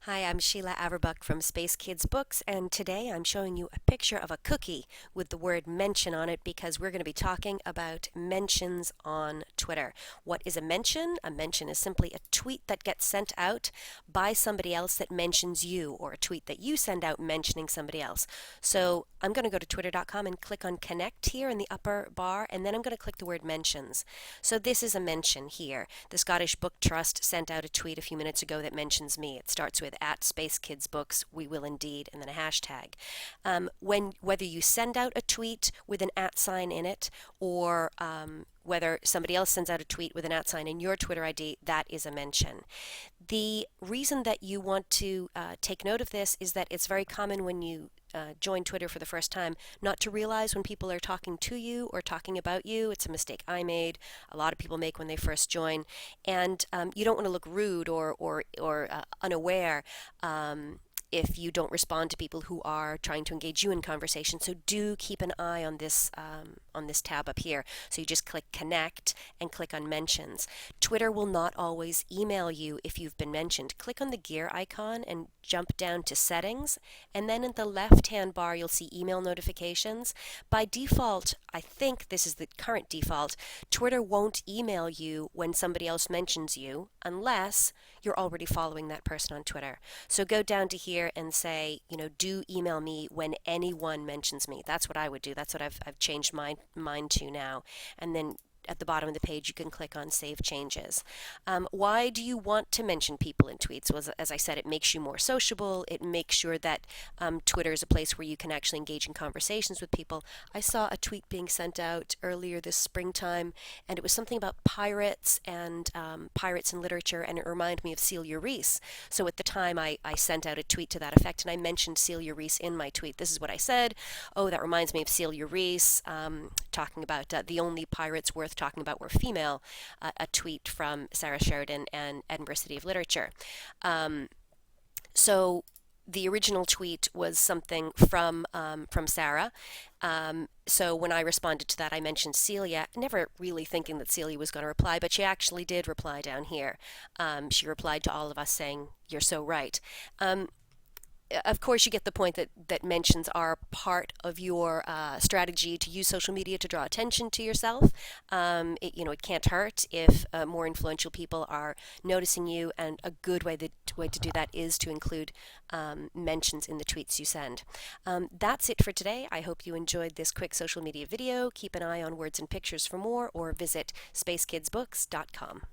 Hi, I'm Sheila Averbuch from Space Kids Books, and today I'm showing you a picture of a cookie with the word mention on it because we're going to be talking about mentions on Twitter. What is a mention? A mention is simply a tweet that gets sent out by somebody else that mentions you, or a tweet that you send out mentioning somebody else. So I'm going to go to twitter.com and click on connect here in the upper bar, and then I'm going to click the word mentions. So this is a mention here. The Scottish Book Trust sent out a tweet a few minutes ago that mentions me. It starts with at Space Kids Books, we will indeed, and then a hashtag. Whether you send out a tweet with an at sign in it, or whether somebody else sends out a tweet with an at sign in your Twitter ID, that is a mention. The reason that you want to take note of this is that it's very common when you join Twitter for the first time not to realize when people are talking to you or talking about you. It's a mistake I made. A lot of people make when they first join, and you don't want to look rude or unaware. If you don't respond to people who are trying to engage you in conversation. So do keep an eye on this tab up here. So you just click connect and click on mentions. Twitter will not always email you if you've been mentioned. Click on the gear icon and jump down to settings, and then in the left hand bar you'll see email notifications. By default, I think this is the current default, Twitter won't email you when somebody else mentions you unless you're already following that person on Twitter. So go down to here and say, do email me when anyone mentions me. That's what I would do. That's what I've changed my mind to now. And then at the bottom of the page, you can click on Save Changes. Why do you want to mention people in tweets? Well, as I said, it makes you more sociable. It makes sure that Twitter is a place where you can actually engage in conversations with people. I saw a tweet being sent out earlier this springtime, and it was something about pirates and pirates in literature, and it reminded me of Celia Reese. So at the time, I sent out a tweet to that effect, and I mentioned Celia Reese in my tweet. This is what I said. Oh, that reminds me of Celia Reese, talking about the only pirates worth talking about were female, a tweet from Sarah Sheridan and Edinburgh City of Literature. So the original tweet was something from Sarah. So when I responded to that, I mentioned Celia, never really thinking that Celia was going to reply, but she actually did reply down here. She replied to all of us saying, "You're so right." Of course, you get the point that mentions are part of your strategy to use social media to draw attention to yourself. It can't hurt if more influential people are noticing you, and a good way to do that is to include mentions in the tweets you send. That's it for today. I hope you enjoyed this quick social media video. Keep an eye on Words and Pictures for more, or visit spacekidsbooks.com.